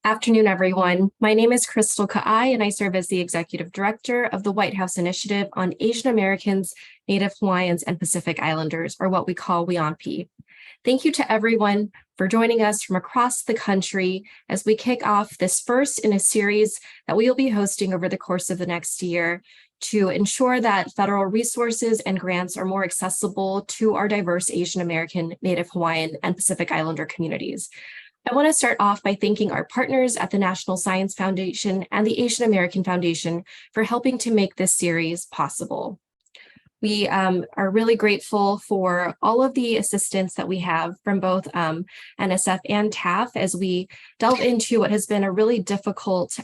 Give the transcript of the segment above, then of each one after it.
Afternoon, everyone. My name is Crystal Ka'ai, and I serve as the Executive Director of the White House Initiative on Asian Americans, Native Hawaiians, and Pacific Islanders, or what we call WHIAANHPI. Thank you to everyone for joining us from across the country as we kick off this first in a series that we will be hosting over the course of the next year to ensure that federal resources and grants are more accessible to our diverse Asian American, Native Hawaiian, and Pacific Islander communities. I want to start off by thanking our partners at the National Science Foundation and the Asian American Foundation for helping to make this series possible. We are really grateful for all of the assistance that we have from both NSF and TAAF as we delve into what has been a really difficult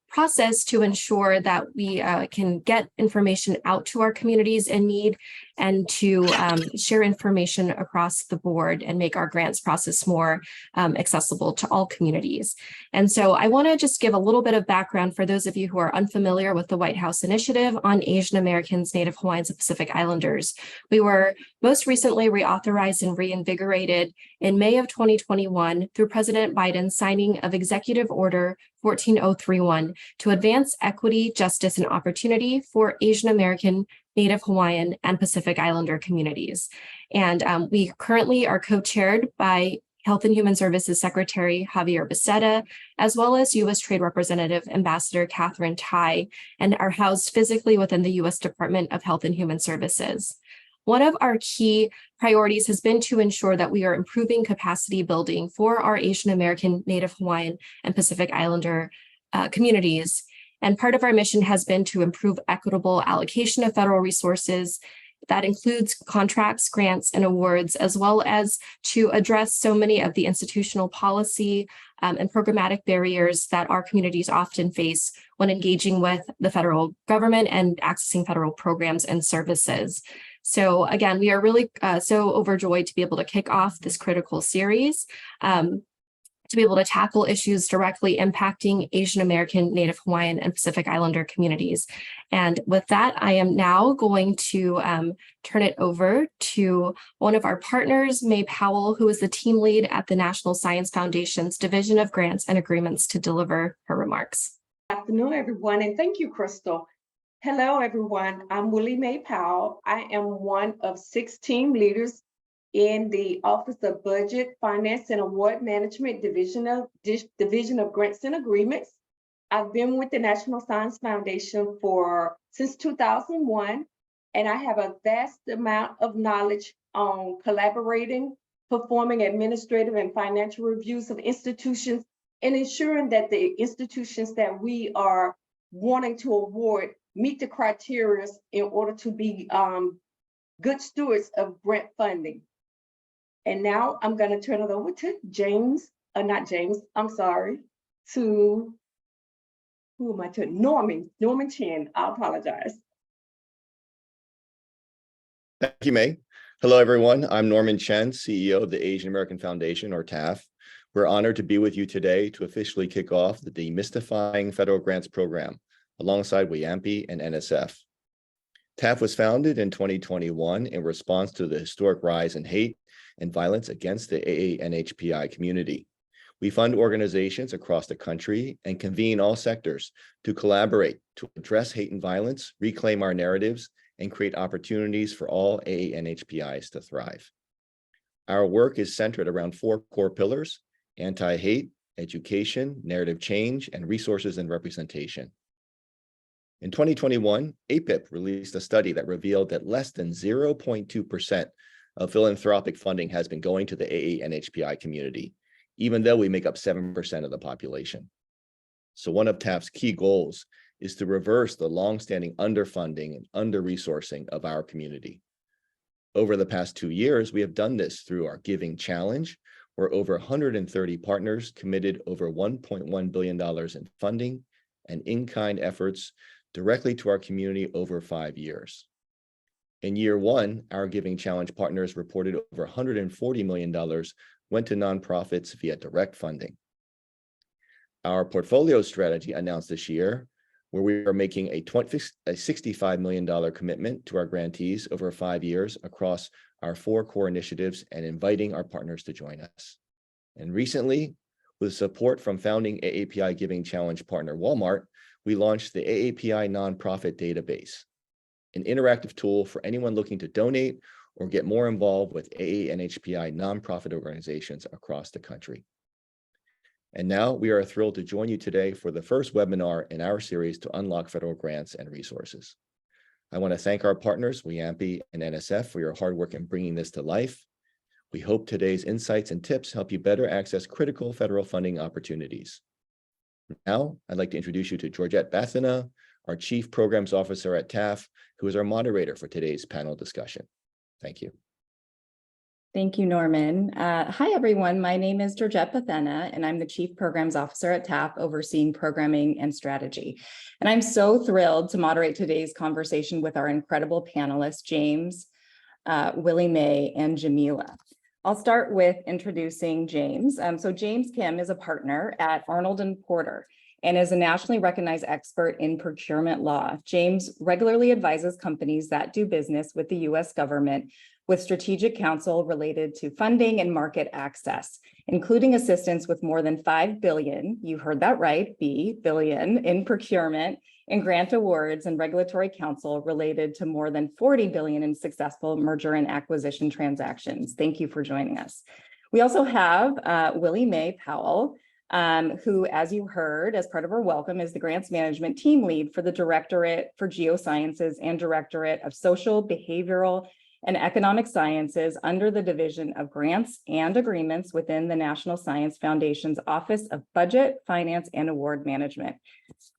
process to ensure that we can get information out to our communities in need and to share information across the board and make our grants process more accessible to all communities. And so I want to just give a little bit of background for those of you who are unfamiliar with the White House Initiative on Asian Americans, Native Hawaiians, and Pacific Islanders. We were most recently reauthorized and reinvigorated in May of 2021 through President Biden's signing of Executive Order 14031 to advance equity, justice, and opportunity for Asian American, Native Hawaiian, and Pacific Islander communities. And we currently are co-chaired by Health and Human Services Secretary Javier Becerra, as well as U.S. Trade Representative Ambassador Catherine Tai, and are housed physically within the U.S. Department of Health and Human Services. One of our key priorities has been to ensure that we are improving capacity building for our Asian American, Native Hawaiian, and Pacific Islander communities. And part of our mission has been to improve equitable allocation of federal resources. That includes contracts, grants, and awards, as well as to address so many of the institutional policy and programmatic barriers that our communities often face when engaging with the federal government and accessing federal programs and services. So again, we are really so overjoyed to be able to kick off this critical series, to be able to tackle issues directly impacting Asian American, Native Hawaiian, and Pacific Islander communities. And with that, I am now going to turn it over to one of our partners, May Powell, who is the team lead at the National Science Foundation's Division of Grants and Agreements, to deliver her remarks. Good afternoon, everyone, and thank you, Crystal. Hello, everyone. I'm Willie May Powell. I am one of 6 team leaders in the Office of Budget, Finance, and Award Management Division of Grants and Agreements. I've been with the National Science Foundation since 2001, and I have a vast amount of knowledge on collaborating, performing administrative and financial reviews of institutions, and ensuring that the institutions that we are wanting to award meet the criteria in order to be good stewards of grant funding. And now I'm going to turn it over to Norman Chen. I apologize. Thank you, May. Hello, everyone. I'm Norman Chen, CEO of the Asian American Foundation, or TAAF. We're honored to be with you today to officially kick off the Demystifying Federal Grants program alongside WHIAANHPI and NSF. TAAF was founded in 2021 in response to the historic rise in hate and violence against the WHIAANHPI community. We fund organizations across the country and convene all sectors to collaborate to address hate and violence, reclaim our narratives, and create opportunities for all WHIAANHPIs to thrive. Our work is centered around 4 core pillars: anti-hate, education, narrative change, and resources and representation. In 2021, APIP released a study that revealed that less than 0.2% of philanthropic funding has been going to the WHIAANHPI community, even though we make up 7% of the population. So one of TAAF's key goals is to reverse the longstanding underfunding and under-resourcing of our community. Over the past 2 years, we have done this through our Giving Challenge, where over 130 partners committed over $1.1 billion in funding and in-kind efforts directly to our community over 5 years. In year 1, our Giving Challenge partners reported over $140 million went to nonprofits via direct funding. Our portfolio strategy announced this year, where we are making a $65 million commitment to our grantees over 5 years across our 4 core initiatives and inviting our partners to join us. And recently, With support from founding AAPI Giving Challenge partner Walmart, we launched the AAPI Nonprofit Database, an interactive tool for anyone looking to donate or get more involved with AANHPI nonprofit organizations across the country. And now we are thrilled to join you today for the first webinar in our series to unlock federal grants and resources. I want to thank our partners, WHIAANHPI and NSF, for your hard work in bringing this to life. We hope today's insights and tips help you better access critical federal funding opportunities. Now, I'd like to introduce you to Georgette Bathina, our Chief Programs Officer at TAAF, who is our moderator for today's panel discussion. Thank you. Thank you, Norman. Hi, everyone. My name is Georgette Bathina, and I'm the Chief Programs Officer at TAAF, overseeing programming and strategy. And I'm so thrilled to moderate today's conversation with our incredible panelists, James, Willie Mae, and Jamila. I'll start with introducing James. So James Kim is a partner at Arnold & Porter and is a nationally recognized expert in procurement law. James regularly advises companies that do business with the U.S. government with strategic counsel related to funding and market access, including assistance with more than $5 billion, you heard that right, billion in procurement and grant awards and regulatory counsel related to more than $40 billion in successful merger and acquisition transactions. Thank you for joining us. We also have Willie Mae Powell, who, as you heard, as part of our welcome, is the grants management team lead for the Directorate for Geosciences and Directorate of Social, Behavioral, and Economic Sciences under the Division of Grants and Agreements within the National Science Foundation's Office of Budget, Finance, and Award Management.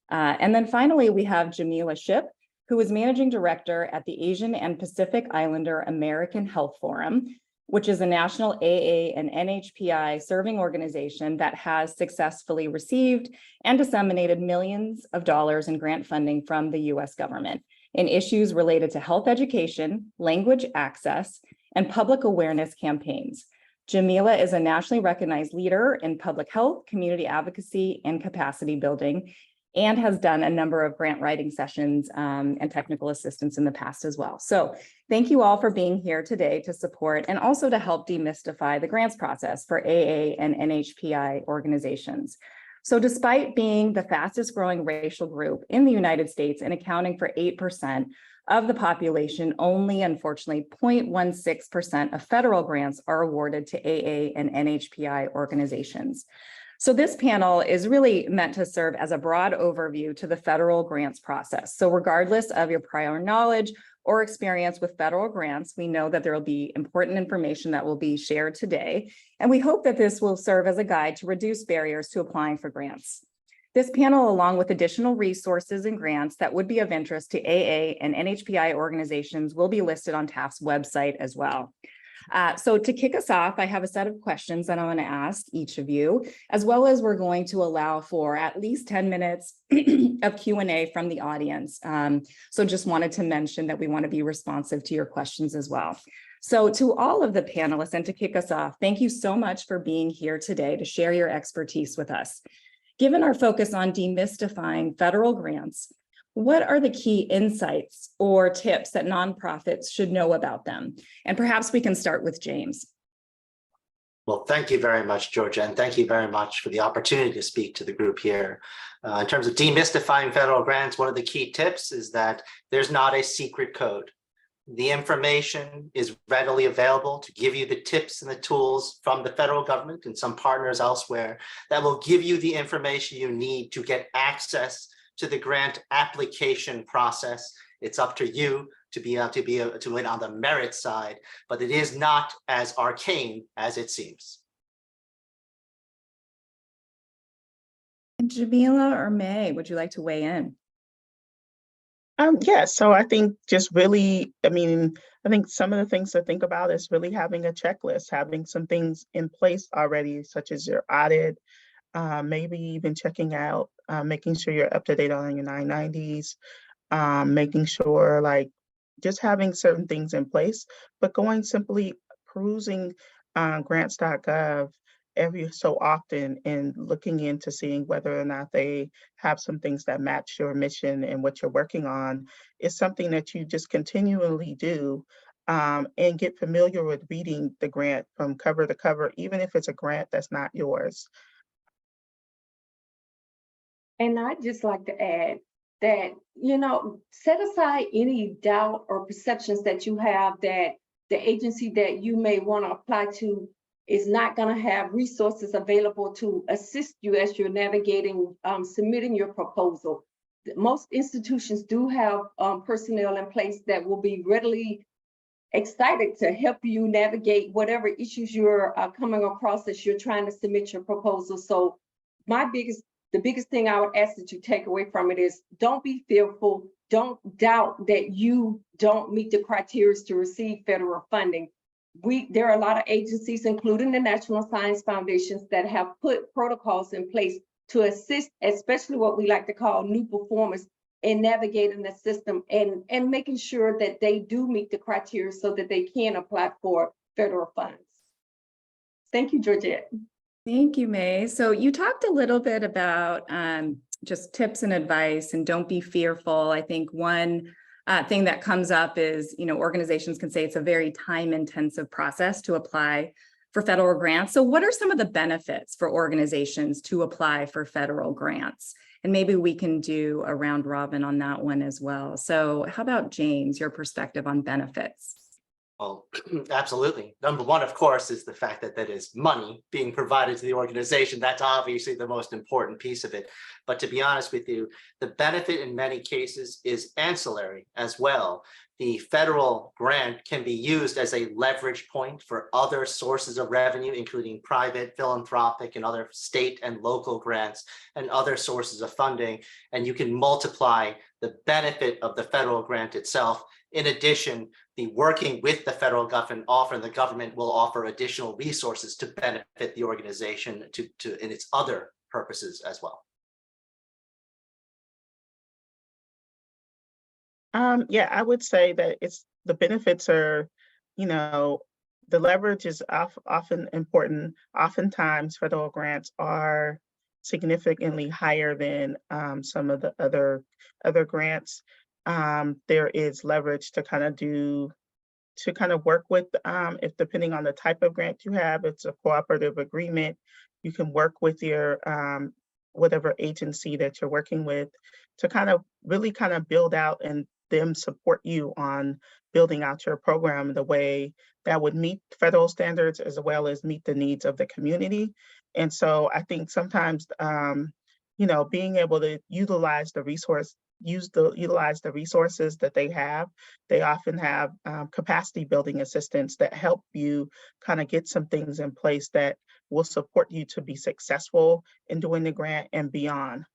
And then finally, we have Jamila Ship, who is Managing Director at the Asian and Pacific Islander American Health Forum, which is a national AA and NHPI serving organization that has successfully received and disseminated millions of dollars in grant funding from the US government in issues related to health education, language access, and public awareness campaigns. Jamila is a nationally recognized leader in public health, community advocacy, and capacity building, and has done a number of grant writing sessions and technical assistance in the past as well. So thank you all for being here today to support and also to help demystify the grants process for AA and NHPI organizations. So despite being the fastest growing racial group in the United States and accounting for 8% of the population, only unfortunately 0.16% of federal grants are awarded to AA and NHPI organizations. So this panel is really meant to serve as a broad overview to the federal grants process. So regardless of your prior knowledge or experience with federal grants, we know that there will be important information that will be shared today. And we hope that this will serve as a guide to reduce barriers to applying for grants. This panel, along with additional resources and grants that would be of interest to AA and NHPI organizations, will be listed on TAAF's website as well. So to kick us off, I have a set of questions that I want to ask each of you, as well as we're going to allow for at least 10 minutes of Q&A from the audience. So just wanted to mention that we want to be responsive to your questions as well. So to all of the panelists, and to kick us off, thank you so much for being here today to share your expertise with us. Given our focus on demystifying federal grants, what are the key insights or tips that nonprofits should know about them? And perhaps we can start with James. Well, thank you very much, Georgia, and thank you very much for the opportunity to speak to the group here. In terms of demystifying federal grants, one of the key tips is that there's not a secret code. The information is readily available to give you the tips and the tools from the federal government and some partners elsewhere that will give you the information you need to get access to the grant application process. It's up to you to be able to win on the merit side, but it is not as arcane as it seems. And Jamila or May, would you like to weigh in? Yeah, so I think just really, I think some of the things to think about is really having a checklist, having some things in place already, such as your audit, maybe even checking out, making sure you're up to date on your 990s, making sure like just having certain things in place, but going simply perusing grants.gov every so often and looking into seeing whether or not they have some things that match your mission and what you're working on is something that you just continually do and get familiar with reading the grant from cover to cover, even if it's a grant that's not yours. And I'd just like to add that, set aside any doubt or perceptions that you have that the agency that you may want to apply to is not going to have resources available to assist you as you're navigating, submitting your proposal. Most institutions do have personnel in place that will be readily excited to help you navigate whatever issues you're coming across as you're trying to submit your proposal. So the biggest thing I would ask that you take away from it is don't be fearful. Don't doubt that you don't meet the criteria to receive federal funding. There are a lot of agencies, including the National Science Foundations, that have put protocols in place to assist, especially what we like to call new performers, in navigating the system and making sure that they do meet the criteria so that they can apply for federal funds. Thank you, Georgette. Thank you, May. So you talked a little bit about just tips and advice and don't be fearful. I think one thing that comes up is, organizations can say it's a very time-intensive process to apply for federal grants. So what are some of the benefits for organizations to apply for federal grants? And maybe we can do a round robin on that one as well. So how about James, your perspective on benefits? Well, absolutely. Number one, of course, is the fact that that is money being provided to the organization. That's obviously the most important piece of it. But to be honest with you, the benefit in many cases is ancillary as well. The federal grant can be used as a leverage point for other sources of revenue, including private, philanthropic, and other state and local grants and other sources of funding. And you can multiply the benefit of the federal grant itself. In addition, the working with the federal government, often the government will offer additional resources to benefit the organization in its other purposes as well. Yeah, I would say that the benefits are, the leverage is often important. Oftentimes, federal grants are significantly higher than some of the other grants. There is leverage to kind of work with, if depending on the type of grant you have, it's a cooperative agreement. You can work with your whatever agency that you're working with to really build out and them support you on building out your program in the way that would meet federal standards as well as meet the needs of the community. And so I think sometimes, being able to utilize the resources that they have. They often have capacity building assistants that help you get some things in place that will support you to be successful in doing the grant and beyond.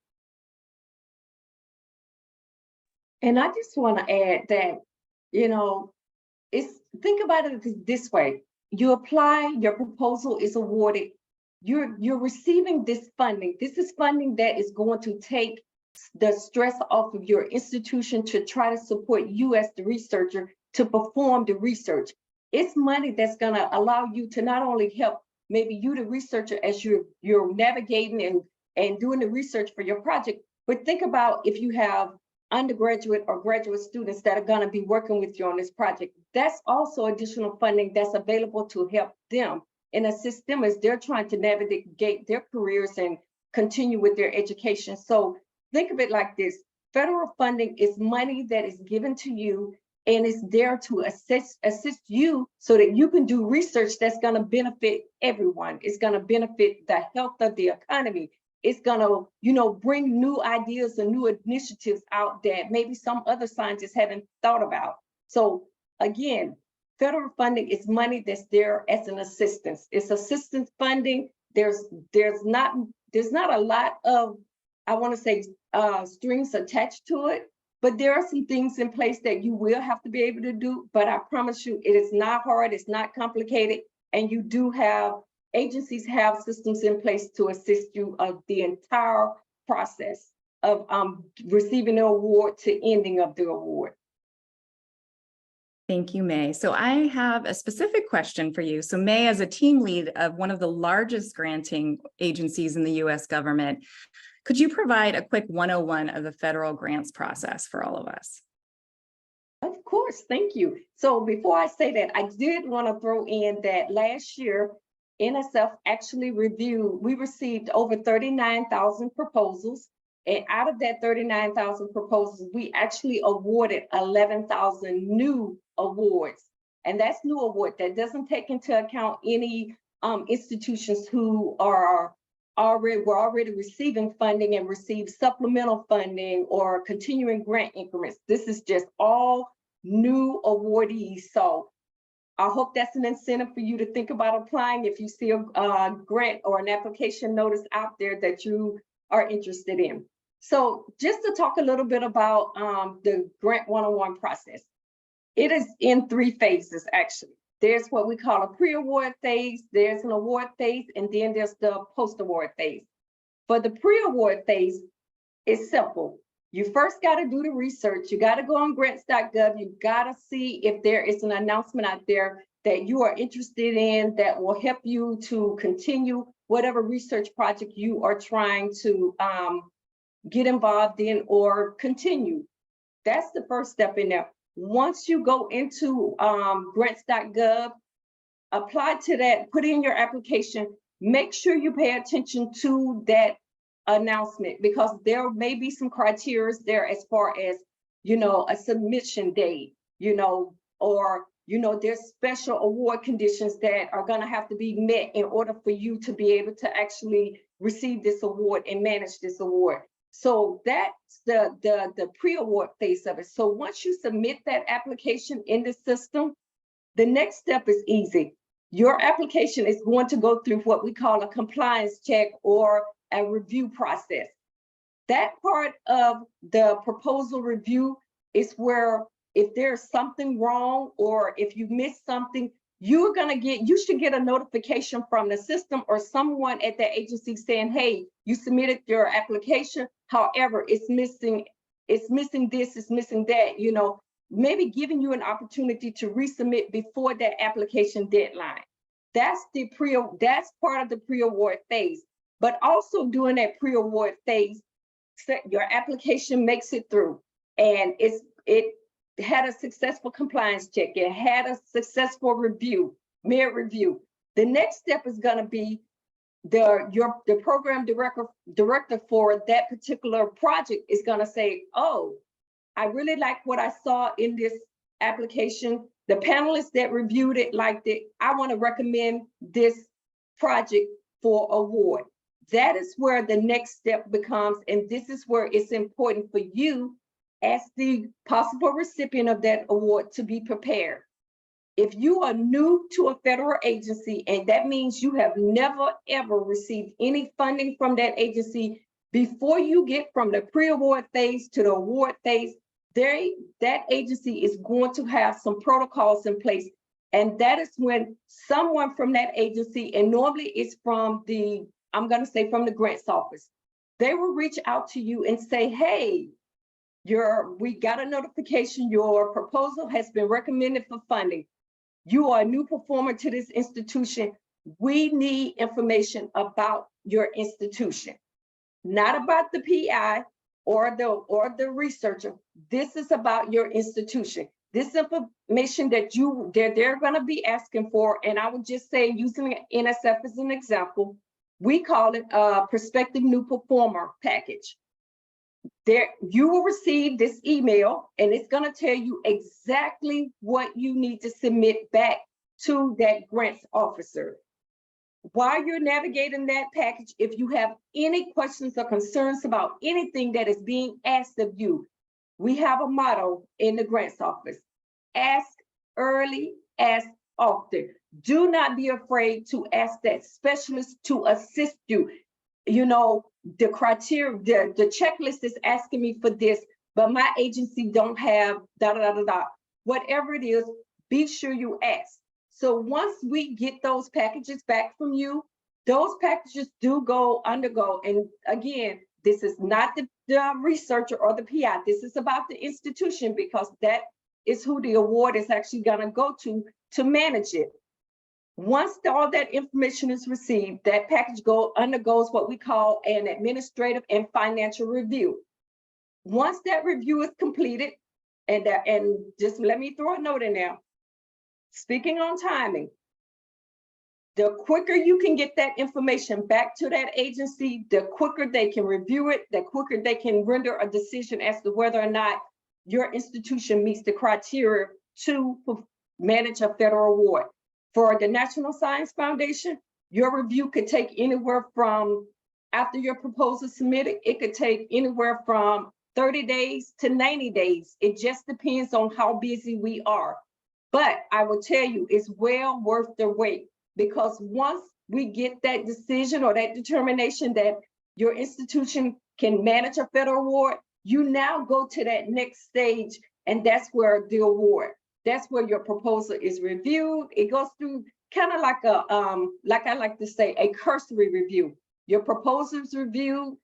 And I just want to add that, think about it this way. You apply, your proposal is awarded, you're receiving this funding. This is funding that is going to take the stress off of your institution to try to support you as the researcher to perform the research. It's money that's going to allow you to not only help maybe you, the researcher, as you're navigating and doing the research for your project, but think about if you have undergraduate or graduate students that are going to be working with you on this project. That's also additional funding that's available to help them and assist them as they're trying to navigate their careers and continue with their education. So think of it like this. Federal funding is money that is given to you and is there to assist you so that you can do research that's going to benefit everyone. It's going to benefit the health of the economy. It's going to, bring new ideas and new initiatives out that maybe some other scientists haven't thought about. So again, federal funding is money that's there as an assistance. It's assistance funding. There's not a lot of, I want to say, strings attached to it, but there are some things in place that you will have to be able to do. But I promise you, it is not hard, it's not complicated, and you do have agencies have systems in place to assist you of the entire process of receiving the award to ending of the award. Thank you, May. So I have a specific question for you. So May, as a team lead of one of the largest granting agencies in the US government, could you provide a quick 101 of the federal grants process for all of us? Of course, thank you. So before I say that, I did want to throw in that last year, NSF actually we received over 39,000 proposals. And out of that 39,000 proposals, we actually awarded 11,000 new awards. And that's new award. That doesn't take into account any institutions who were already receiving funding and received supplemental funding or continuing grant increments. This is just all new awardees. So I hope that's an incentive for you to think about applying if you see a grant or an application notice out there that you are interested in. So just to talk a little bit about the Grant 101 process. It is in 3 phases, actually. There's what we call a pre-award phase, there's an award phase, and then there's the post-award phase. For the pre-award phase, it's simple. You first got to do the research. You got to go on grants.gov. You got to see if there is an announcement out there that you are interested in that will help you to continue whatever research project you are trying to get involved in or continue. That's the first step in there. Once you go into grants.gov, apply to that, put in your application, make sure you pay attention to that announcement because there may be some criteria there as far as, a submission date, or, there's special award conditions that are going to have to be met in order for you to be able to actually receive this award and manage this award. So that's the pre-award phase of it. So once you submit that application in the system, the next step is easy. Your application is going to go through what we call a compliance check or a review process. That part of the proposal review is where if there's something wrong or if you missed something, you should get a notification from the system or someone at the agency saying, hey, you submitted your application. However, it's missing this, it's missing that, maybe giving you an opportunity to resubmit before that application deadline. That's part of the pre-award phase. But also during that pre-award phase, your application makes it through and it had a successful compliance check. It had a successful merit review. The next step is going to be the program director for that particular project is going to say, oh, I really like what I saw in this application. The panelists that reviewed it liked it. I want to recommend this project for award. That is where the next step becomes, and this is where it's important for you as the possible recipient of that award to be prepared. If you are new to a federal agency, and that means you have never, ever received any funding from that agency, before you get from the pre-award phase to the award phase, that agency is going to have some protocols in place. And that is when someone from that agency, and normally it's from the grants office, they will reach out to you and say, hey, we got a notification, your proposal has been recommended for funding. You are a new performer to this institution. We need information about your institution, not about the PI or the researcher. This is about your institution. This information that they're going to be asking for, and I would just say, using NSF as an example, we call it a prospective new performer package. You will receive this email, and it's going to tell you exactly what you need to submit back to that grants officer. While you're navigating that package, if you have any questions or concerns about anything that is being asked of you, we have a motto in the grants office: ask early, ask often. Do not be afraid to ask that specialist to assist you. The criteria, the checklist is asking me for this, but my agency don't have whatever it is, be sure you ask. So once we get those packages back from you, those packages do undergo, and again, this is not the researcher or the PI, this is about the institution, because that is who the award is actually gonna go to manage it. Once all that information is received, that package undergoes what we call an administrative and financial review. Once that review is completed, and just let me throw a note in there. Speaking on timing, The quicker you can get that information back to that agency, the quicker they can review it, the quicker they can render a decision as to whether or not your institution meets the criteria to manage a federal award. For the National Science Foundation, your review could take anywhere from, after your proposal is submitted, it could take anywhere from 30 days to 90 days. It just depends on how busy we are. But I will tell you, it's well worth the wait, because once we get that decision or that determination that your institution can manage a federal award, you now go to that next stage, and that's where the award, that's where your proposal is reviewed. It goes through kind of like a, like I like to say, a cursory review. Your proposal's reviewed.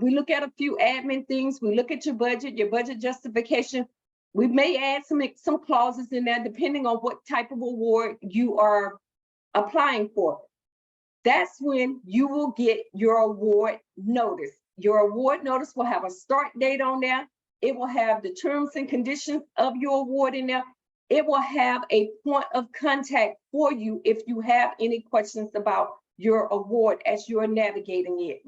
We look at a few admin things. We look at your budget justification. We may add some clauses in there depending on what type of award you are applying for. That's when you will get your award notice. Your award notice will have a start date on there. It will have the terms and conditions of your award in there. It will have a point of contact for you if you have any questions about your award as you're navigating it.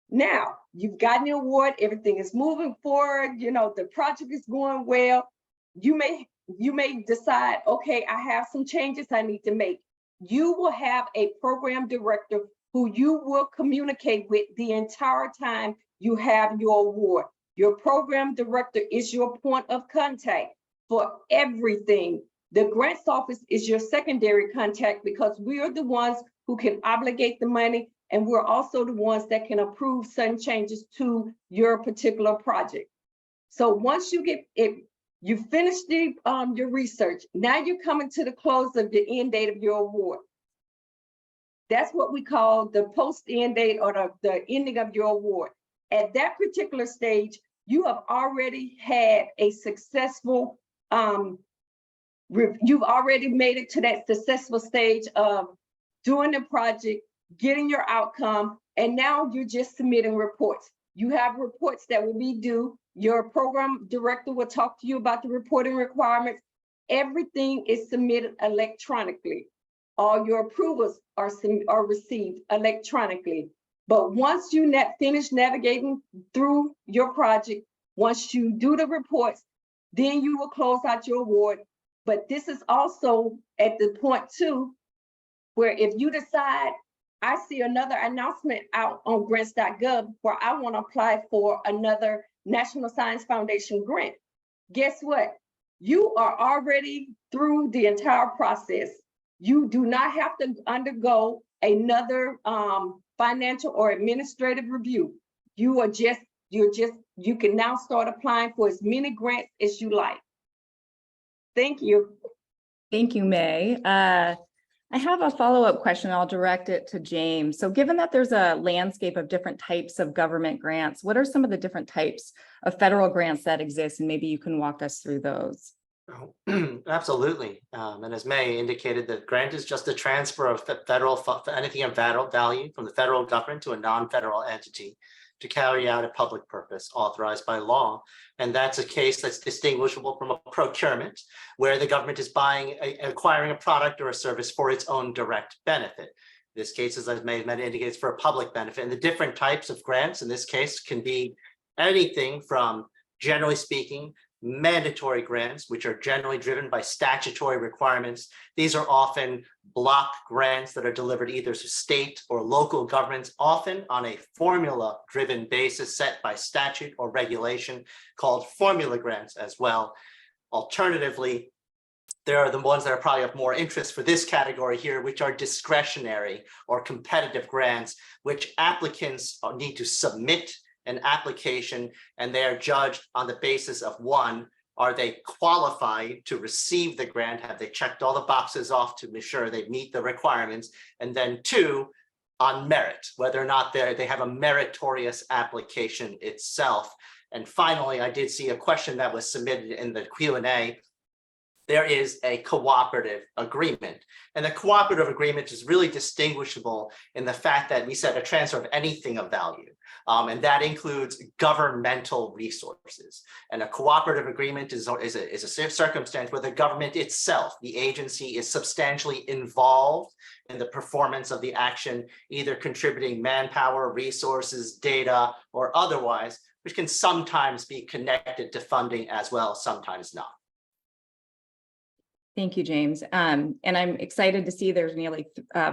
Now, you've gotten the award, everything is moving forward, you know, the project is going well. You may decide, okay, I have some changes I need to make. You will have a program director who you will communicate with the entire time you have your award. Your program director is your point of contact for everything. The grants office is your secondary contact because we are the ones who can obligate the money, and we're also the ones that can approve certain changes to your particular project. So once you get it, you finish your research, now you're coming to the close of the end date of your award. That's what we call the post-end date, or the ending of your award. At that particular stage, you have already had a successful, you've already made it to that successful stage of doing the project, getting your outcome, and now you're just submitting reports. You have reports that will be due. Your program director will talk to you about the reporting requirements. Everything is submitted electronically. All your approvals are received electronically. But once you finish navigating through your project, once you do the reports, then you will close out your award. But this is also at the point too, where if you decide, I see another announcement out on grants.gov where I want to apply for another National Science Foundation grant. Guess what? You are already through the entire process. You do not have to undergo another financial or administrative review. You can now start applying for as many grants as you like. Thank you. Thank you, May. I have a follow-up question. I'll direct it to James. So given that there's a landscape of different types of government grants, what are some of the different types of federal grants that exist? And maybe you can walk us through those. Oh, absolutely. And as May indicated, the grant is just a transfer of anything of federal value from the federal government to a non-federal entity to carry out a public purpose authorized by law. And that's a case that's distinguishable from a procurement, where the government is acquiring a product or a service for its own direct benefit. This case, as May indicates, for a public benefit. And the different types of grants in this case can be anything from, generally speaking, mandatory grants, which are generally driven by statutory requirements. These are often block grants that are delivered either to state or local governments, often on a formula-driven basis set by statute or regulation, called formula grants as well. Alternatively, there are the ones that are probably of more interest for this category here, which are discretionary or competitive grants, which applicants need to submit an application, and they are judged on the basis of, one, are they qualified to receive the grant? Have they checked all the boxes off to make sure they meet the requirements? And then two, on merit, whether or not they have a meritorious application itself. And finally, I did see a question that was submitted in the Q&A. There is a cooperative agreement. And the cooperative agreement is really distinguishable in the fact that we said a transfer of anything of value. And that includes governmental resources. And a cooperative agreement is a circumstance where the government itself, the agency, is substantially involved in the performance of the action, either contributing manpower, resources, data, or otherwise, which can sometimes be connected to funding as well, sometimes not. Thank you, James. And I'm excited to see there's nearly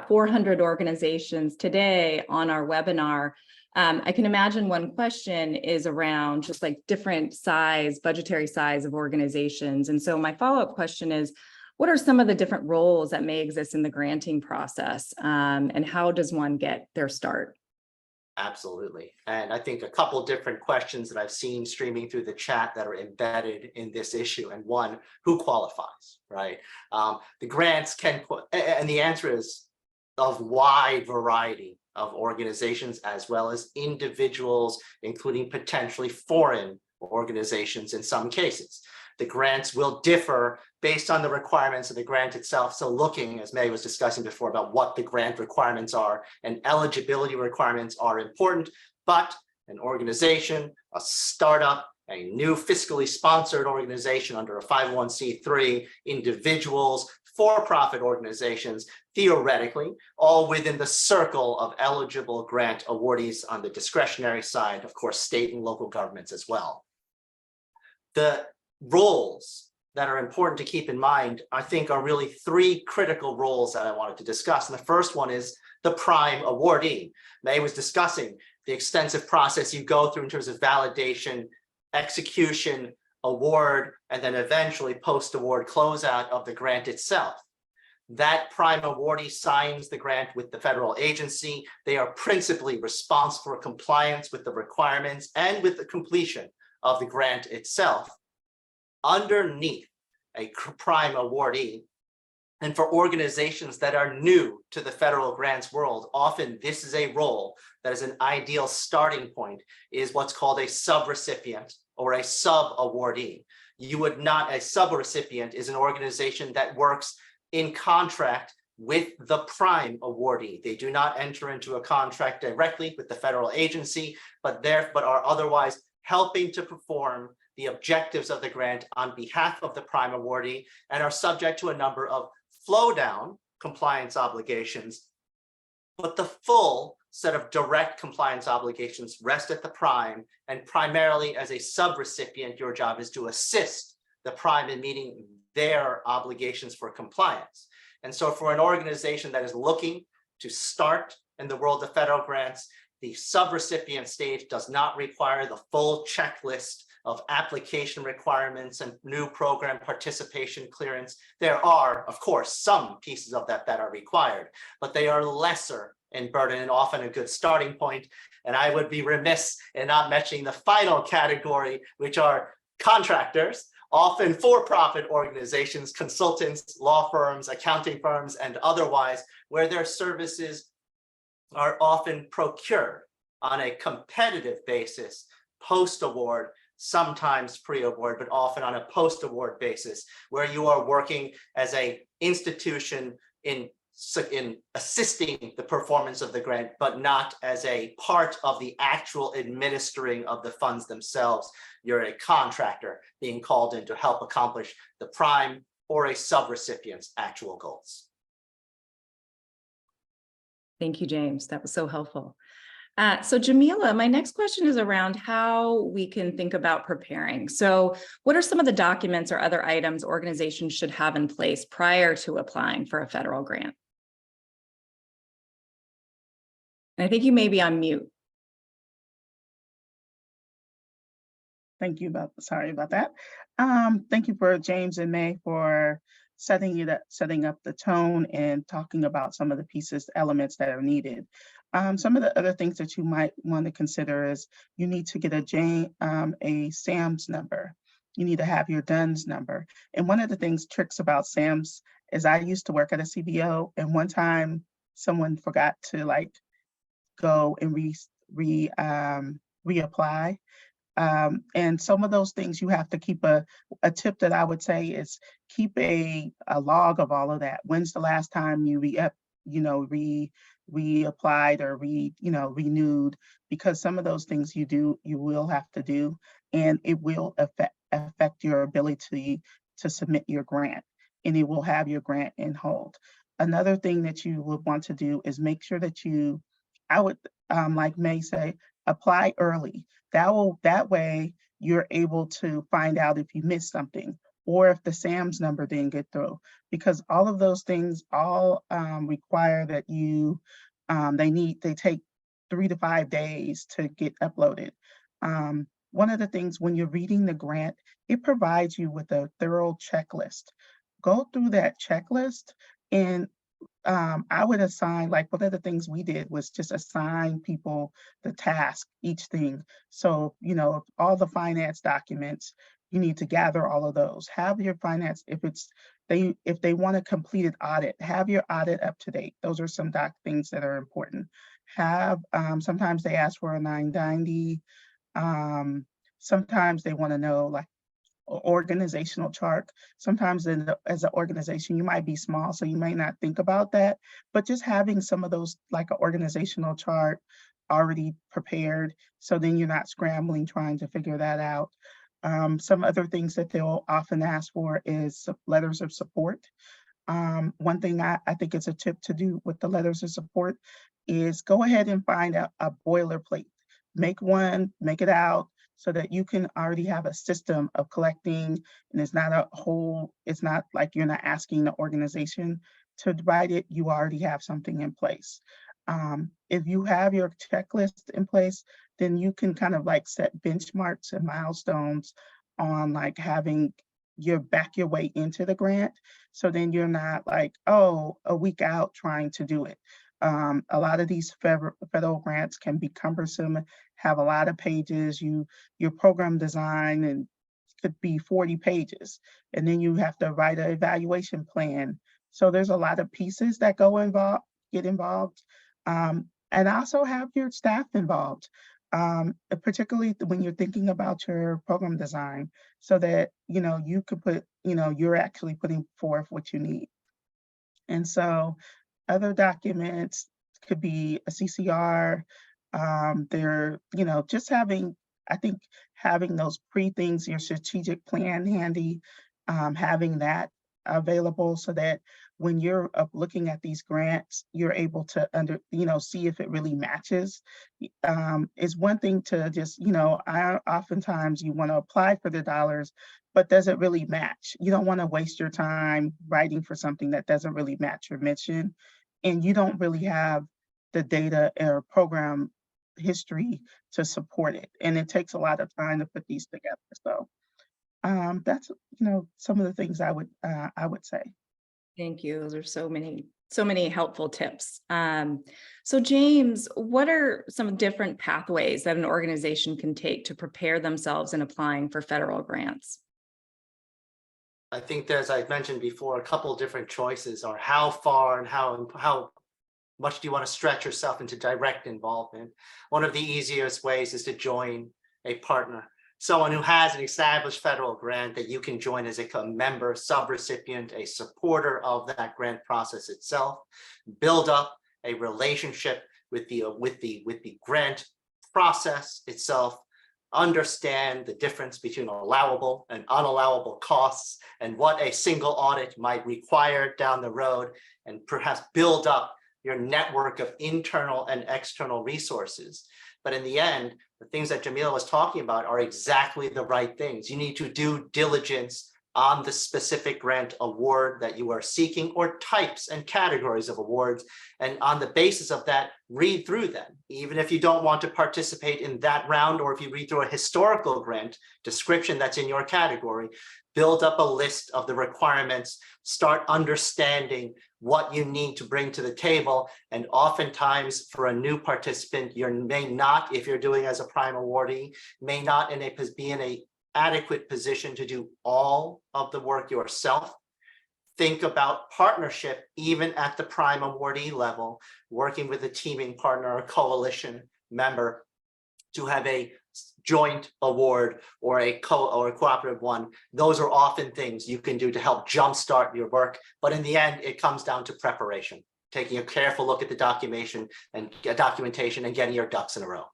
400 organizations today on our webinar. I can imagine one question is around just like different size, budgetary size of organizations. And so my follow-up question is, what are some of the different roles that may exist in the granting process? And how does one get their start? Absolutely. And I think a couple different questions that I've seen streaming through the chat that are embedded in this issue. And one, who qualifies, right? The grants can, and the answer is of wide variety of organizations as well as individuals, including potentially foreign organizations in some cases. The grants will differ based on the requirements of the grant itself. So looking, as May was discussing before, about what the grant requirements are, and eligibility requirements are important, but an organization, a startup, a new fiscally sponsored organization under a 501c3, individuals, for-profit organizations, theoretically, all within the circle of eligible grant awardees on the discretionary side, of course, state and local governments as well. The roles that are important to keep in mind, I think, are really three critical roles that I wanted to discuss. And the first one is the prime awardee. May was discussing the extensive process you go through in terms of validation, execution, award, and then eventually post-award closeout of the grant itself. That prime awardee signs the grant with the federal agency. They are principally responsible for compliance with the requirements and with the completion of the grant itself. Underneath a prime awardee, and for organizations that are new to the federal grants world, often this is a role that is an ideal starting point, is what's called a subrecipient or a sub-awardee. You would not, a subrecipient is an organization that works in contract with the prime awardee. They do not enter into a contract directly with the federal agency, but are otherwise helping to perform the objectives of the grant on behalf of the prime awardee, and are subject to a number of flow down compliance obligations. But the full set of direct compliance obligations rest at the prime, and primarily as a subrecipient, your job is to assist the prime in meeting their obligations for compliance. And so for an organization that is looking to start in the world of federal grants, the subrecipient stage does not require the full checklist of application requirements and new program participation clearance. There are, of course, some pieces of that that are required, but they are lesser in burden and often a good starting point. And I would be remiss in not mentioning the final category, which are contractors, often for-profit organizations, consultants, law firms, accounting firms, and otherwise, where their services are often procured on a competitive basis, post-award, sometimes pre-award, but often on a post-award basis, where you are working as an institution in assisting the performance of the grant, but not as a part of the actual administering of the funds themselves. You're a contractor being called in to help accomplish the prime or a subrecipient's actual goals. Thank you, James. That was so helpful. So Jamila, my next question is around how we can think about preparing. So what are some of the documents or other items organizations should have in place prior to applying for a federal grant? And I think you may be on mute. Thank you sorry about that. Thank you for James and May for setting up the tone and talking about some of the pieces, elements that are needed. Some of the other things that you might want to consider is you need to get a SAMS number. You need to have your DUNS number. And one of the tricks about SAMS is I used to work at a CBO, and one time someone forgot to go and reapply. And some of those things you have to keep a tip that I would say is keep a log of all of that. When's the last time you reapplied or renewed, because some of those things you will have to do, and it will affect your ability to submit your grant, and it will have your grant in hold. Another thing that you would want to do is make sure that I would, like May say, apply early. That way you're able to find out if you missed something, or if the SAMS number didn't get through, because all of those things all require that they take 3 to 5 days to get uploaded. One of the things when you're reading the grant, it provides you with a thorough checklist. Go through that checklist, and I would assign, like one of the things we did was just assign people the task, each thing. So, all the finance documents, you need to gather all of those. Have your finance, if they want a completed audit, have your audit up to date. Those are some things that are important. Sometimes they ask for a 990. Sometimes they want to know like organizational chart. Sometimes as an organization, you might be small, so you may not think about that, but just having some of those, like an organizational chart already prepared, so then you're not scrambling trying to figure that out. Some other things that they'll often ask for is letters of support. One thing I think it's a tip to do with the letters of support is go ahead and find a boilerplate. Make one, make it out, so that you can already have a system of collecting, and it's not like you're not asking the organization to write it, you already have something in place. If you have your checklist in place, then you can kind of like set benchmarks and milestones on like having back your way into the grant. So then you're not like, oh, a week out trying to do it. A lot of these federal grants can be cumbersome, have a lot of pages. Your program design and could be 40 pages, and then you have to write an evaluation plan. So there's a lot of pieces that get involved, and also have your staff involved, particularly when you're thinking about your program design, so that you could put you're actually putting forth what you need. And so other documents could be a CCR. They're, just I think having those things, your strategic plan handy, having that available so that when you're looking at these grants, you're able to see if it really matches. It's one thing to just, oftentimes you want to apply for the dollars, but does it really match? You don't want to waste your time writing for something that doesn't really match your mission, and you don't really have the data or program history to support it. And it takes a lot of time to put these together. So that's some of the things I would say. Thank you. Those are so many helpful tips. So James, what are some different pathways that an organization can take to prepare themselves in applying for federal grants? I think there's, I mentioned before, a couple of different choices are how far and how much do you want to stretch yourself into direct involvement. One of the easiest ways is to join a partner, someone who has an established federal grant that you can join as a member, subrecipient, a supporter of that grant process itself. Build up a relationship with the grant process itself. Understand the difference between allowable and unallowable costs and what a single audit might require down the road, and perhaps build up your network of internal and external resources. But in the end, the things that Jamila was talking about are exactly the right things. You need to do diligence on the specific grant award that you are seeking, or types and categories of awards. And on the basis of that, read through them. Even if you don't want to participate in that round, or if you read through a historical grant description that's in your category, build up a list of the requirements, start understanding what you need to bring to the table. And oftentimes for a new participant, you may not, if you're doing as a prime awardee, may not be in a adequate position to do all of the work yourself. Think about partnership even at the prime awardee level, working with a teaming partner or coalition member to have a joint award or a cooperative one. Those are often things you can do to help jumpstart your work. But in the end, it comes down to preparation. taking a careful look at the documentation and getting your ducks in a row.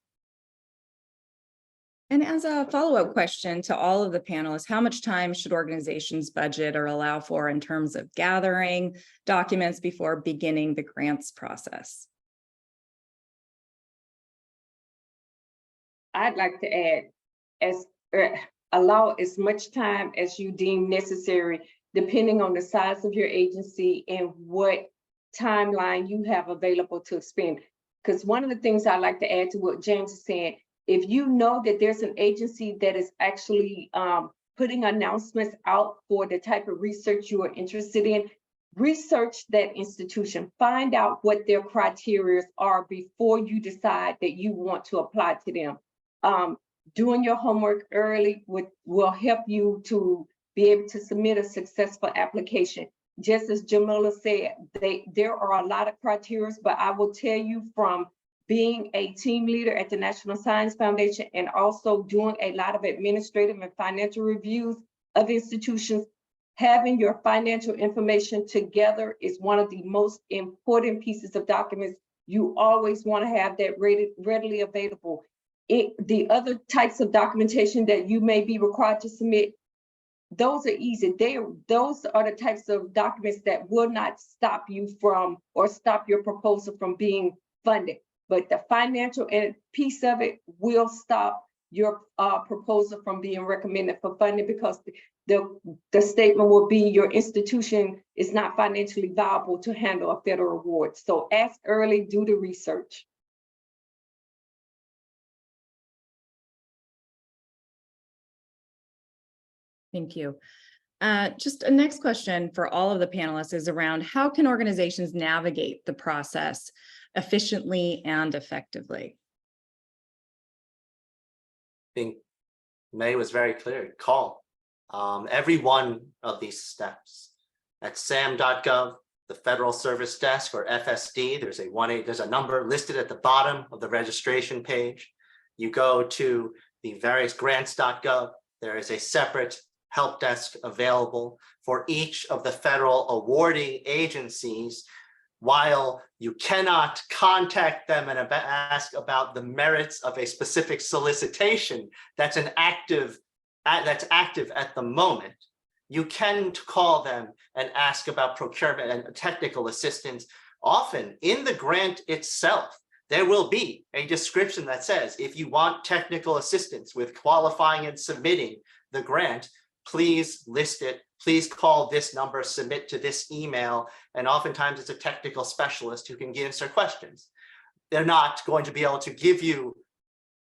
And as a follow-up question to all of the panelists, how much time should organizations budget or allow for in terms of gathering documents before beginning the grants process? I'd like to add, allow as much time as you deem necessary, depending on the size of your agency and what timeline you have available to spend. Because one of the things I like to add to what James is saying, if you know that there's an agency that is actually putting announcements out for the type of research you are interested in, research that institution, find out what their criteria are before you decide that you want to apply to them. Doing your homework early will help you to be able to submit a successful application. Just as Jamila said, there are a lot of criteria, but I will tell you from being a team leader at the National Science Foundation and also doing a lot of administrative and financial reviews of institutions, having your financial information together is one of the most important pieces of documents. You always want to have that readily available. The other types of documentation that you may be required to submit, those are easy. Those are the types of documents that will not stop you from or stop your proposal from being funded. But the financial piece of it will stop your proposal from being recommended for funding, because the statement will be your institution is not financially viable to handle a federal award. So ask early, do the research. Thank you. Just a next question for all of the panelists is around how can organizations navigate the process efficiently and effectively? I think May was very clear. Call every one of these steps at sam.gov, the Federal Service Desk or FSD. There's a number listed at the bottom of the registration page. You go to the various grants.gov. There is a separate help desk available for each of the federal awarding agencies. While you cannot contact them and ask about the merits of a specific solicitation that's active at the moment, you can call them and ask about procurement and technical assistance. Often in the grant itself, there will be a description that says, if you want technical assistance with qualifying and submitting the grant, please list it. Please call this number, submit to this email. And oftentimes it's a technical specialist who can answer questions. They're not going to be able to give you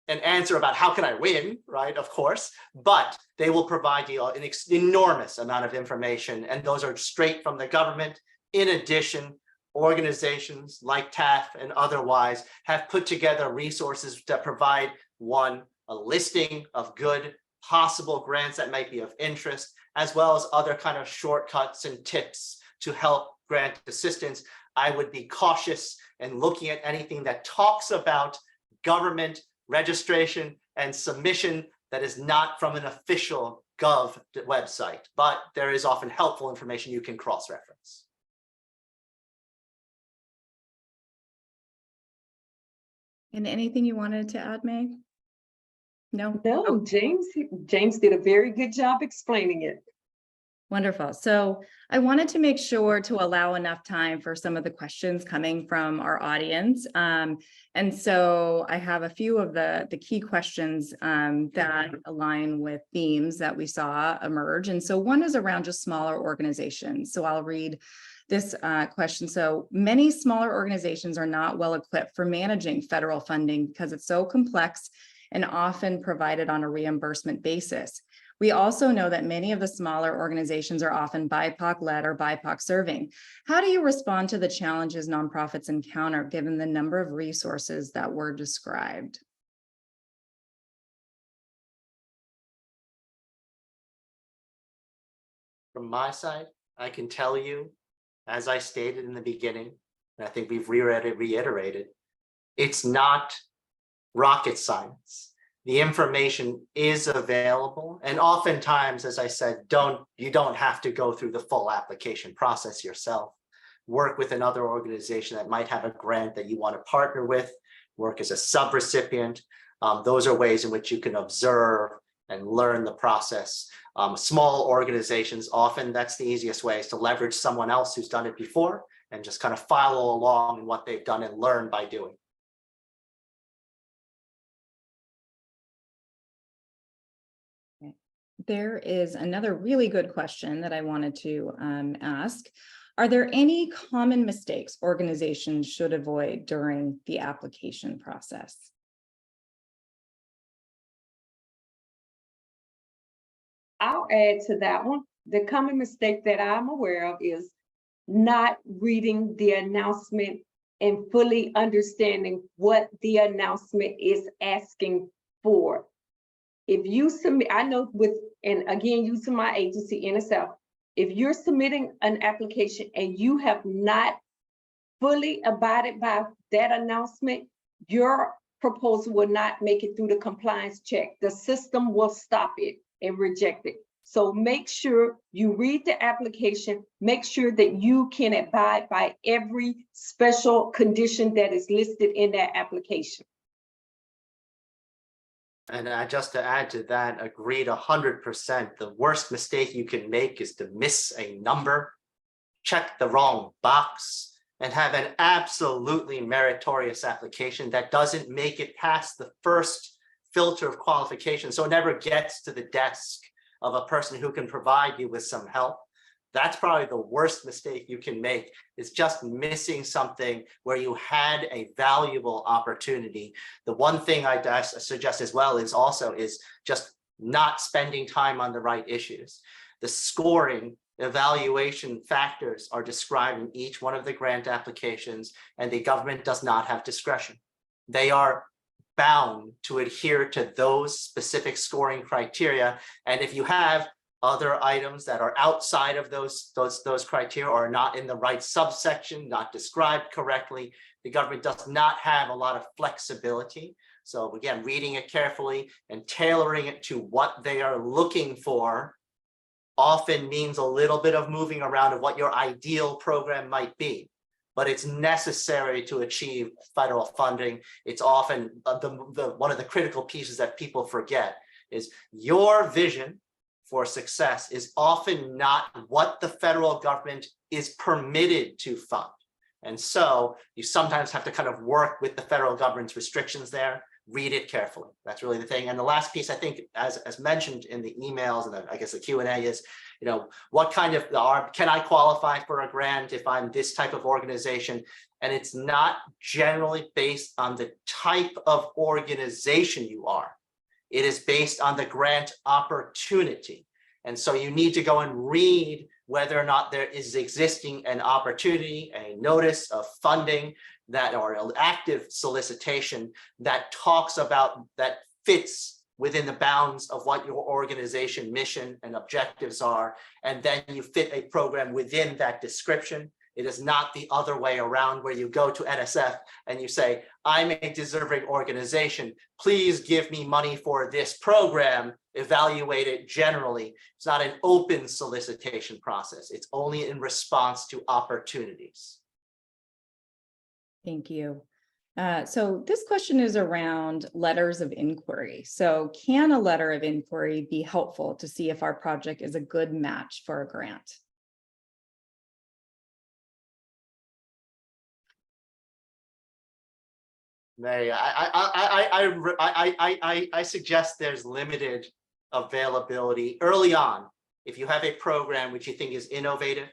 an answer about how can I win, right? Of course, but they will provide you an enormous amount of information. And those are straight from the government. In addition, organizations like TAAF and otherwise have put together resources that provide a listing of good possible grants that might be of interest, as well as other kind of shortcuts and tips to help grant assistance. I would be cautious in looking at anything that talks about government registration and submission that is not from an official Gov website, but there is often helpful information you can cross-reference. And anything you wanted to add, May? No? No, James did a very good job explaining it. Wonderful. So I wanted to make sure to allow enough time for some of the questions coming from our audience. And so I have a few of the key questions that align with themes that we saw emerge. And so one is around just smaller organizations. So I'll read this question. So many smaller organizations are not well equipped for managing federal funding because it's so complex and often provided on a reimbursement basis. We also know that many of the smaller organizations are often BIPOC-led or BIPOC serving. How do you respond to the challenges nonprofits encounter given the number of resources that were described? From my side, I can tell you, as I stated in the beginning, and I think we've reiterated, it's not rocket science. The information is available, and oftentimes, as I said, you don't have to go through the full application process yourself. work with another organization that might have a grant that you want to partner with, work as a subrecipient. Those are ways in which you can observe and learn the process. Small organizations, often that's the easiest way, is to leverage someone else who's done it before and just kind of follow along in what they've done and learn by doing. There is another really good question that I wanted to ask. Are there any common mistakes organizations should avoid during the application process? I'll add to that one. The common mistake that I'm aware of is not reading the announcement and fully understanding what the announcement is asking for. If you submit, I know with, and again, using my agency, NSF, if you're submitting an application and you have not fully abided by that announcement, your proposal will not make it through the compliance check. The system will stop it and reject it. So make sure you read the application, make sure that you can abide by every special condition that is listed in that application. And just to add to that, agreed 100%. The worst mistake you can make is to miss a number, check the wrong box, and have an absolutely meritorious application that doesn't make it past the first filter of qualification. So it never gets to the desk of a person who can provide you with some help. That's probably the worst mistake you can make, is just missing something where you had a valuable opportunity. The one thing I suggest as well is just not spending time on the right issues. The scoring evaluation factors are described in each one of the grant applications, and the government does not have discretion. They are bound to adhere to those specific scoring criteria. And if you have other items that are outside of those criteria or are not in the right subsection, not described correctly, the government does not have a lot of flexibility. So again, reading it carefully and tailoring it to what they are looking for often means a little bit of moving around of what your ideal program might be, but it's necessary to achieve federal funding. It's often one of the critical pieces that people forget is your vision for success is often not what the federal government is permitted to fund. And so you sometimes have to kind of work with the federal government's restrictions there, read it carefully. That's really the thing. And the last piece, I think, as mentioned in the emails and I guess the Q&A is, what kind of, can I qualify for a grant if I'm this type of organization? And it's not generally based on the type of organization you are. It is based on the grant opportunity. And so you need to go and read whether or not there is existing an opportunity, a notice of funding or an active solicitation that talks about, that fits within the bounds of what your organization mission and objectives are. And then you fit a program within that description. It is not the other way around where you go to NSF and you say, I'm a deserving organization. Please give me money for this program, evaluate it generally. It's not an open solicitation process. It's only in response to opportunities. Thank you. So this question is around letters of inquiry. So can a letter of inquiry be helpful to see if our project is a good match for a grant? Mary, I suggest there's limited availability early on. If you have a program which you think is innovative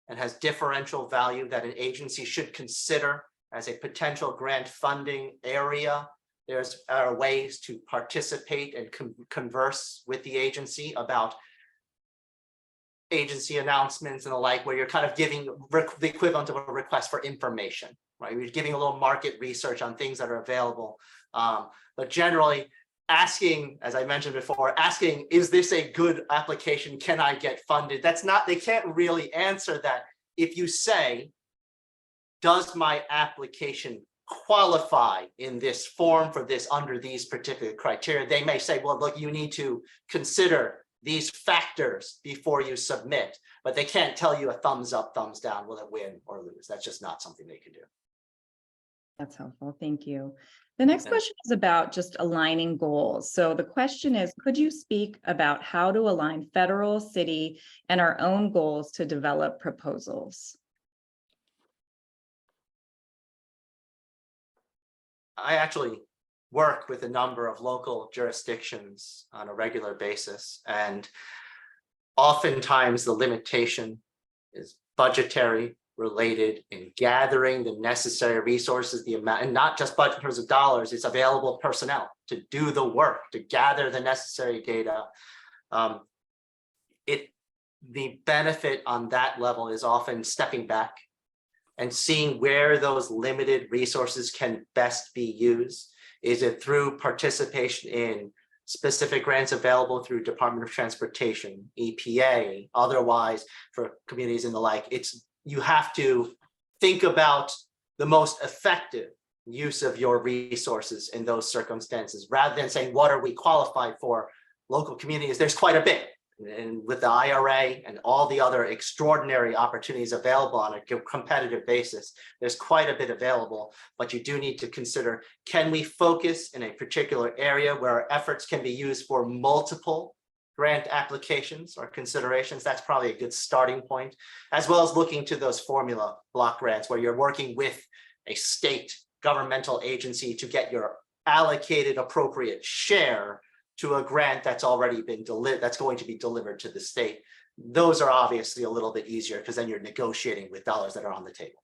and has differential value that an agency should consider as a potential grant funding area, there are ways to participate and converse with the agency about agency announcements and the like, where you're kind of giving the equivalent of a request for information. Right, we're giving a little market research on things that are available, but generally asking, as I mentioned before, asking, is this a good application? Can I get funded? That's not, they can't really answer that. If you say, does my application qualify in this form for this under these particular criteria? They may say, well, look, you need to consider these factors before you submit, but they can't tell you a thumbs up, thumbs down, will it win or lose? That's just not something they can do. That's helpful. Thank you. The next question is about just aligning goals. So the question is, could you speak about how to align federal, city, and our own goals to develop proposals? I actually work with a number of local jurisdictions on a regular basis, and oftentimes the limitation is budgetary related in gathering the necessary resources, the amount, and not just budget in terms of dollars, it's available personnel to do the work, to gather the necessary data. The benefit on that level is often stepping back and seeing where those limited resources can best be used. Is it through participation in specific grants available through Department of Transportation, EPA, otherwise for communities and the like? You have to think about the most effective use of your resources in those circumstances, rather than saying, what are we qualified for? Local communities, there's quite a bit. And with the IRA and all the other extraordinary opportunities available on a competitive basis, there's quite a bit available, but you do need to consider, can we focus in a particular area where our efforts can be used for multiple grant applications or considerations? That's probably a good starting point, as well as looking to those formula block grants where you're working with a state governmental agency to get your allocated appropriate share to a grant that's already been delivered, that's going to be delivered to the state. Those are obviously a little bit easier because then you're negotiating with dollars that are on the table.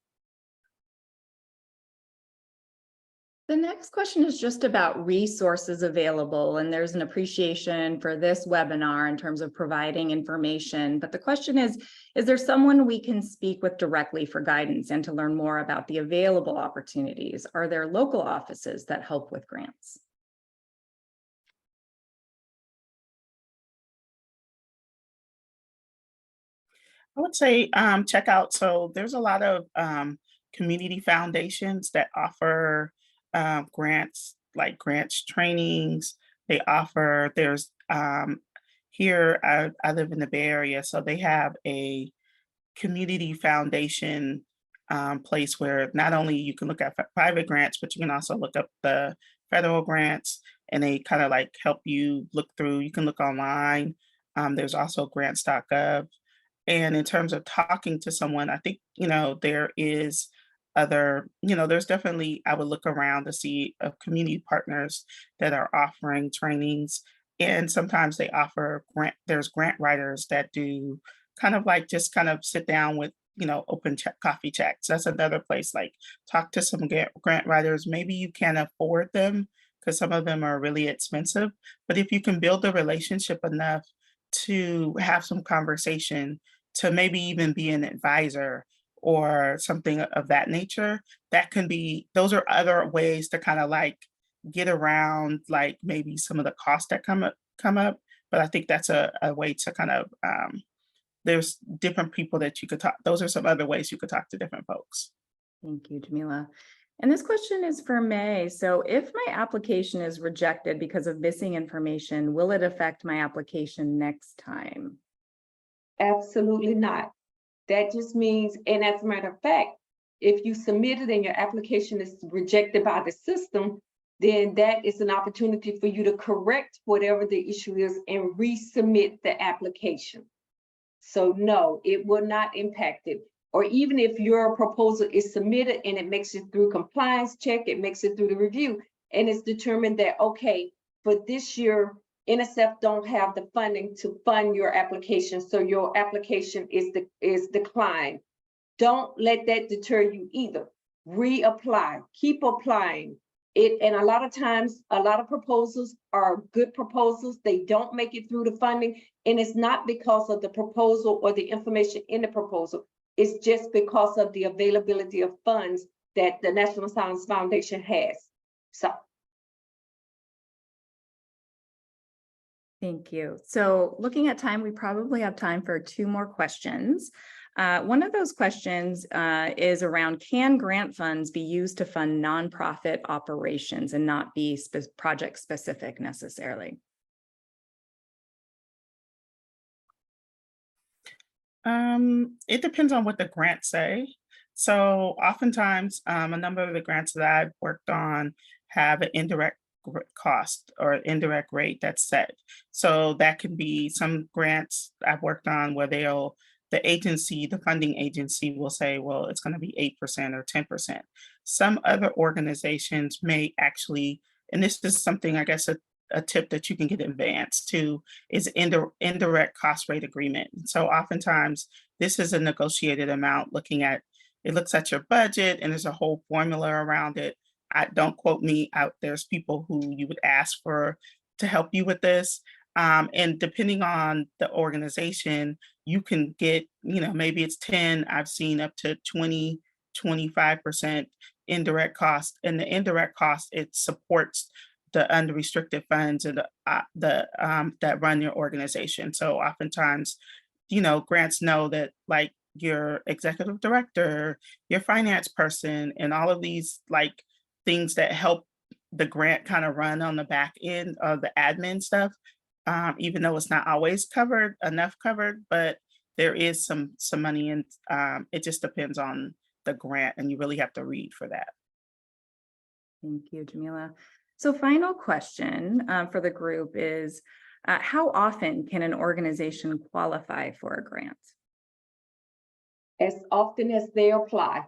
The next question is just about resources available, and there's an appreciation for this webinar in terms of providing information. But the question is there someone we can speak with directly for guidance and to learn more about the available opportunities? Are there local offices that help with grants? I would say check out. So there's a lot of community foundations that offer grants, like grants trainings. They offer, there's here, I live in the Bay Area, so they have a community foundation place where not only you can look at private grants, but you can also look up the federal grants, and they kind of like help you look through. You can look online. There's also grants.gov. And in terms of talking to someone, I think, there is other, there's definitely, I would look around to see community partners that are offering trainings. And sometimes they offer there's grant writers that do kind of like just kind of sit down with, open coffee chats. That's another place, like talk to some grant writers. Maybe you can't afford them because some of them are really expensive. But if you can build a relationship enough to have some conversation, to maybe even be an advisor or something of that nature, those are other ways to kind of like get around like maybe some of the costs that come up. But I think that's a way to kind of, there's different people that you could talk. Those are some other ways you could talk to different folks. Thank you, Jamila. And this question is for May. So if my application is rejected because of missing information, will it affect my application next time? Absolutely not. That just means, and as a matter of fact, if you submitted and your application is rejected by the system, then that is an opportunity for you to correct whatever the issue is and resubmit the application. So no, it will not impact it. Or even if your proposal is submitted and it makes it through compliance check, it makes it through the review, and it's determined that, okay, for this year, NSF don't have the funding to fund your application, so your application is declined. Don't let that deter you either. Reapply, keep applying. And a lot of times, a lot of proposals are good proposals. They don't make it through the funding, and it's not because of the proposal or the information in the proposal. It's just because of the availability of funds that the National Science Foundation has. So. Thank you. So looking at time, we probably have time for 2 more questions. One of those questions is around, can grant funds be used to fund nonprofit operations and not be project specific necessarily? It depends on what the grants say. So oftentimes, a number of the grants that I've worked on have an indirect cost or indirect rate that's set. So that can be some grants I've worked on where the funding agency will say, well, it's going to be 8% or 10%. Some other organizations may actually, and this is something I guess a tip that you can get advanced to, is indirect cost rate agreement. So oftentimes this is a negotiated amount it looks at your budget and there's a whole formula around it. Don't quote me out. There's people who you would ask for to help you with this. And depending on the organization, you can get, maybe it's 10, I've seen up to 20, 25% indirect cost. And the indirect cost, it supports the unrestricted funds and that run your organization. So oftentimes, grants know that like your executive director, your finance person, and all of these like things that help the grant kind of run on the back end of the admin stuff, even though it's not always enough covered, but there is some money, and it just depends on the grant, and you really have to read for that. Thank you, Jamila. So final question for the group is, how often can an organization qualify for a grant? As often as they apply.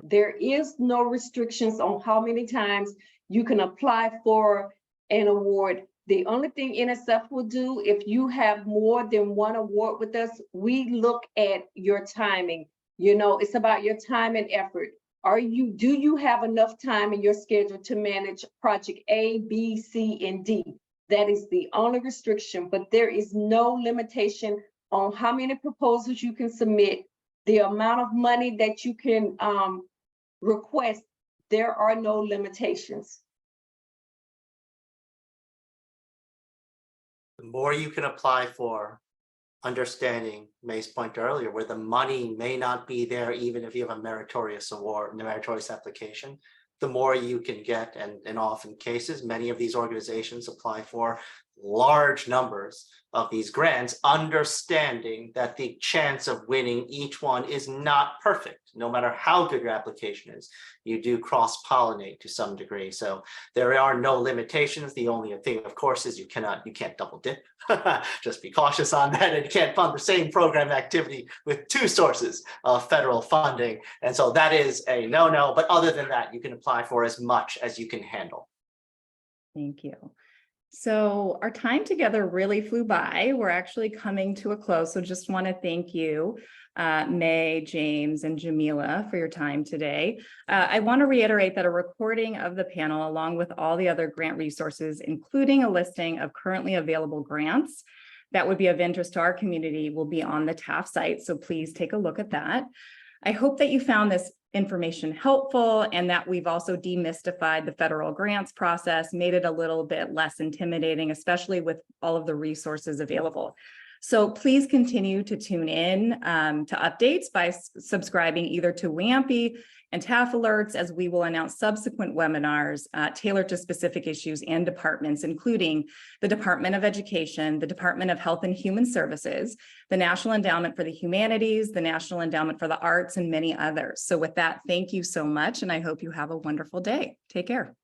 There is no restrictions on how many times you can apply for an award. The only thing NSF will do, if you have more than one award with us, we look at your timing. It's about your time and effort. Do you have enough time in your schedule to manage project A, B, C, and D? That is the only restriction, but there is no limitation on how many proposals you can submit, the amount of money that you can request. There are no limitations. The more you can apply for, understanding May's point earlier, where the money may not be there, even if you have a meritorious award, meritorious application, the more you can get. And in often cases, many of these organizations apply for large numbers of these grants, understanding that the chance of winning each one is not perfect. No matter how good your application is, you do cross-pollinate to some degree. So there are no limitations. The only thing, of course, is you can't double dip. Just be cautious on that. And you can't fund the same program activity with two sources of federal funding. And so that is a no-no. But other than that, you can apply for as much as you can handle. Thank you. So our time together really flew by. We're actually coming to a close. So just want to thank you, May, James, and Jamila for your time today. I want to reiterate that a recording of the panel, along with all the other grant resources, including a listing of currently available grants that would be of interest to our community, will be on the TAAF site. So please take a look at that. I hope that you found this information helpful and that we've also demystified the federal grants process, made it a little bit less intimidating, especially with all of the resources available. So please continue to tune in to updates by subscribing either to WHIAANHPI and TAAF alerts, as we will announce subsequent webinars tailored to specific issues and departments, including the Department of Education, the Department of Health and Human Services, the National Endowment for the Humanities, the National Endowment for the Arts, and many others. So with that, thank you so much, and I hope you have a wonderful day. Take care.